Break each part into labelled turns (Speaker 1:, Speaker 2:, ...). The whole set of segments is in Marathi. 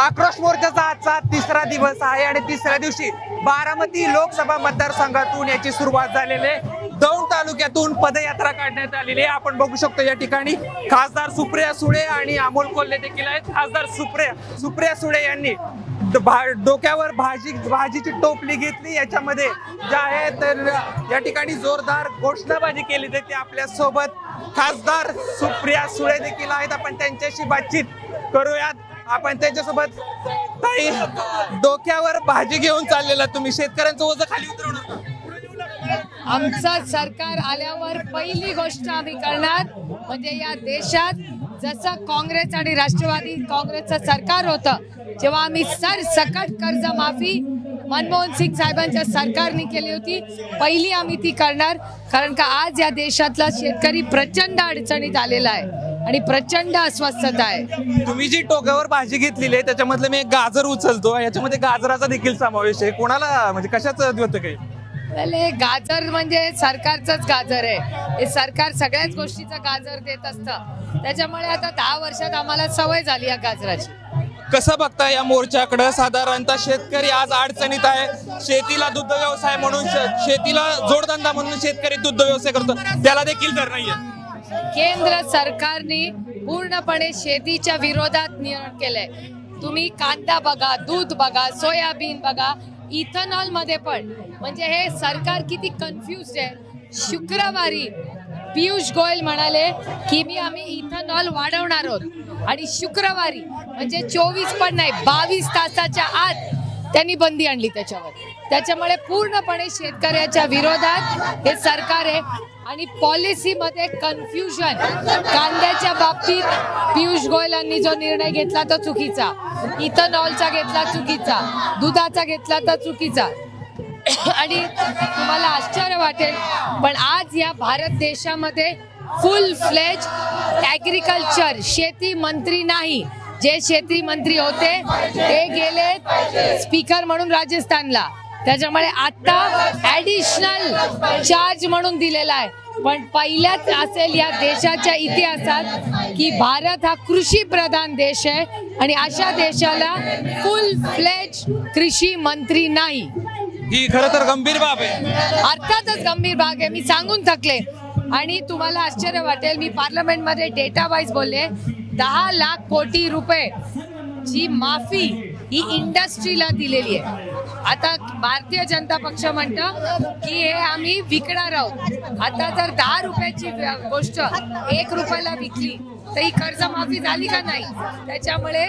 Speaker 1: आक्रोश मोर्चाचा आजचा तिसरा दिवस आहे आणि तिसऱ्या दिवशी बारामती लोकसभा मतदारसंघातून याची सुरुवात झालेली आहे। दौंड तालुक्यातून पदयात्रा काढण्यात आलेली आहे। आपण बघू शकतो या ठिकाणी खासदार सुप्रिया सुळे आणि अमोल कोल्हे देखील आहेत। खासदार सुप्रिया सुळे यांनी डोक्यावर भाजीची टोपली घेतली, याच्यामध्ये जे आहे तर या ठिकाणी जोरदार घोषणाबाजी केली जाते। आपल्या सोबत खासदार सुप्रिया सुळे देखील आहेत, आपण त्यांच्याशी बातचीत करूयात। आपण त्यांच्यासोबत ताई, डोक्यावर भाजी घेऊन चाललेला तुम्ही, शेतकऱ्यांचं ओझं खाली उतरवणार का?
Speaker 2: आमचं सरकार आल्यावर पहिली गोष्ट आम्ही करणार म्हणजे या देशात जसं काँग्रेस आणि राष्ट्रवादी काँग्रेसचं सरकार होतं जेव्हा आम्ही सरसकट कर्जमाफी मनमोहन सिंग साहेबांच्या सरकारने केली होती, पहिली आम्ही ती करणार। कारण का आज या देशातला शेतकरी प्रचंड अडचणीत आलेला आहे आणि प्रचंड अस्वस्थता आहे।
Speaker 1: तुम्ही जी टोक्यावर भाजी घेतलेली आहे त्याच्यामधलं मी एक गाजर उचलतो, याच्यामध्ये गाजराचा देखील समावेश आहे। कोणाला म्हणजे कशाचं होतं काही?
Speaker 2: गाजर म्हणजे सरकारचंच गाजर आहे, हे सरकार सगळ्याच गोष्टीचं गाजर देत असतं, त्याच्यामुळे आता 10 वर्षात आम्हाला सवय झाली या गाजराची।
Speaker 1: कसं बघता या मोर्चाकडे? साधारणतः शेतकरी आज अडचणीत आहे, शेतीला दुग्ध व्यवसाय म्हणून, शेतीला जोडधंदा म्हणून शेतकरी दुग्ध व्यवसाय करतो, त्याला देखील दर नाहीये।
Speaker 2: केंद्र सरकारने पूर्णपणे शेतीच्या विरोधात निर्णय केलाय। तुम्ही कांदा बघा, दूध बघा, सोयाबीन बघा, इथेनॉल मध्ये पण म्हणजे हे सरकार किती कन्फ्युज्ड आहे। शुक्रवारी पियुष गोयल म्हणाले की आम्ही इथेनॉल वाढवणार आहोत आणि शुक्रवारी म्हणजे 24 पण नाही 22 तासाच्या आत त्यांनी बंदी आणली त्याच्यावर। त्याच्यामुळे पूर्णपणे शेतकऱ्याच्या विरोधात हे सरकार आहे आणि पॉलिसीमध्ये कन्फ्युजन। कांद्याच्या बाबतीत पियुष गोयलांनी जो निर्णय घेतला तो चुकीचा, इथेनॉलचा घेतला चुकीचा, दुधाचा घेतला तर चुकीचा। आणि तुम्हाला आश्चर्य वाटेल पण आज या भारत देशामध्ये फुल फ्लेज ॲग्रिकल्चर शेती मंत्री नाही, जे शेती मंत्री होते ते गेले स्पीकर म्हणून राजस्थानला, त्याच्यामुळे आता ॲडिशनल चार्ज म्हणून दिलेला आहे। पण पहिल्याच असेल या देशाच्या इतिहासात की भारत हा कृषी प्रधान देश आहे आणि अशा देशाला फुल फ्लेज कृषी मंत्री नाही।
Speaker 1: ही खरं तर गंभीर बाब आहे।
Speaker 2: अर्थातच गंभीर बाब आहे, मी सांगून थकले। आणि तुम्हाला आश्चर्य वाटेल, मी पार्लमेंटमध्ये डेटा वाईज बोलले, 10 लाख कोटी रुपये ची माफी ही इंडस्ट्रीला दिलेली आहे। आता भारतीय जनता पक्ष म्हणतं की हे आम्ही विकणार आहोत। आता जर 10 रुपयाची गोष्ट 1 रुपयाला विकली तर ही कर्जमाफी झाली का नाही? त्याच्यामुळे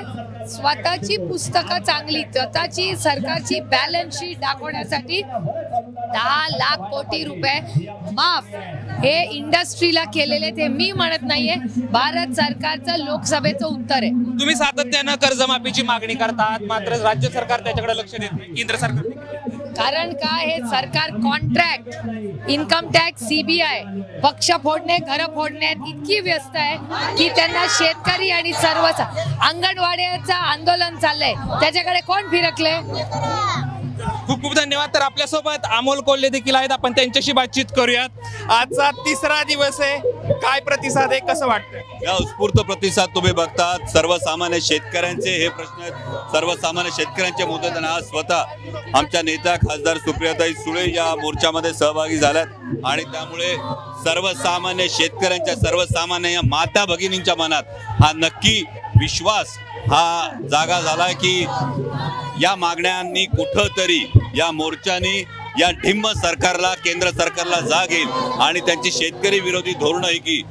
Speaker 2: स्वतःची पुस्तकं चांगली, स्वतःची सरकारची बॅलन्स शीट दाखवण्यासाठी 10 लाख कोटी रुपये माफ हे इंडस्ट्रीला केलेले, ते मी म्हणत नाहीये, भारत सरकारचं लोकसभेचं उत्तर आहे।
Speaker 1: तुम्ही सातत्यानं कर्जमाफीची मागणी करतात, मात्र राज्य सरकार त्याच्याकडे लक्ष देत नाही, केंद्र सरकार।
Speaker 2: कारण काय, हे सरकार कॉन्ट्रॅक्ट, इन्कम टॅक्स, सीबीआय, पक्ष फोडणे, घर फोडण्यात इतकी व्यस्त आहे की त्यांना शेतकरी आणि सर्व अंगणवाड्याचं आंदोलन चाललंय त्याच्याकडे कोण फिरकले?
Speaker 1: खूप खूप धन्यवाद। तर आपल्यासोबत अमोल कोल्हे देखील आहेत, आपण त्यांच्याशी बातचीत करूयात। आजचा तिसरा दिवस आहे, काय प्रतिसाद आहे, कसं वाटतं?
Speaker 3: या उत्स्फूर्त प्रतिसाद तुम्ही बघतात, सर्वसामान्य शेतकऱ्यांचे हे प्रश्न आहेत, सर्वसामान्य शेतकऱ्यांचे मुद्दे आहेत। आज स्वतः आमच्या नेत्या खासदार सुप्रियाताई सुळे या मोर्चामध्ये सहभागी झाल्यात आणि त्यामुळे सर्वसामान्य शेतकऱ्यांच्या, सर्वसामान्य या माता भगिनींच्या मनात हा नक्की विश्वास हा जागा झाला की या मागण्यांनी कुठंतरी या मोर्चानी या ढिम्म सरकारला, केंद्र सरकारला जाग येईल आणि त्यांची शेतकरी विरोधी धोरणं ही की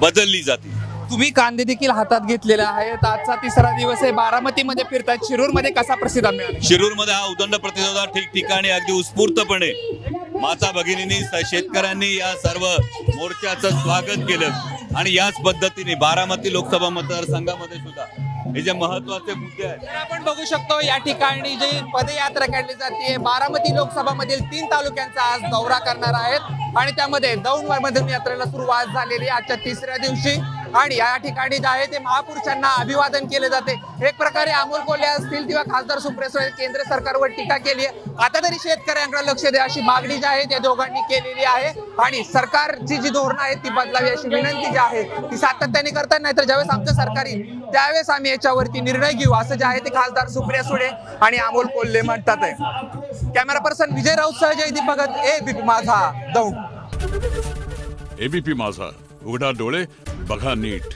Speaker 3: बदलली जातील।
Speaker 1: तुम्ही कांदे देखील हातात घेतलेले आहेत, आजचा तिसरा दिवस आहे, बारामतीमध्ये फिरतात, शिरूरमध्ये कसा प्रतिसाद मिळाला?
Speaker 3: शिरूरमध्ये हा उदंड प्रतिसाद ठिकठिकाणी अगदी उत्स्फूर्तपणे माता भगिनींनी, शेतकऱ्यांनी या सर्व मोर्चाचं स्वागत केलं आणि याच पद्धतीने बारामती लोकसभा मतदारसंघामध्ये सुद्धा हे जे महत्त्वाचे मुद्दे आहेत
Speaker 1: आपण बघू शकतो। या ठिकाणी जी पदयात्रा काढली जाते, बारामती लोकसभा मधील 3 तालुक्यांचा आज दौरा करणार आहेत आणि त्यामध्ये दौंड मधून यात्रेला सुरुवात झालेली। आजच्या तिसऱ्या दिवशी आणि या ठिकाणी जे आहे ते महापुरुषांना अभिवादन केले जाते। एक प्रकारे अमोल कोल्हे असतील किंवा खासदार सुप्रिया सुळे केंद्र सरकारवर टीका केली आहे, आता तरी शेतकऱ्यांकडे लक्ष द्या अशी मागणी जी आहे त्या दोघांनी केलेली आहे आणि सरकारची जी धोरणं आहेत ती बदलावी अशी विनंती जी आहे ती सातत्याने करतात। नाहीतर ज्यावेळेस आमचं सरकार येईल त्यावेळेस आम्ही याच्यावरती निर्णय घेऊ असं जे आहे ते खासदार सुप्रिया सुळे आणि अमोल कोल्हे म्हणतात आहे। कॅमेरा पर्सन विजय राऊत सह जयदीप भगत, एबीपी माझा, दौंड।
Speaker 4: एबीपी माझा, उघडा डोळे बघा नीट।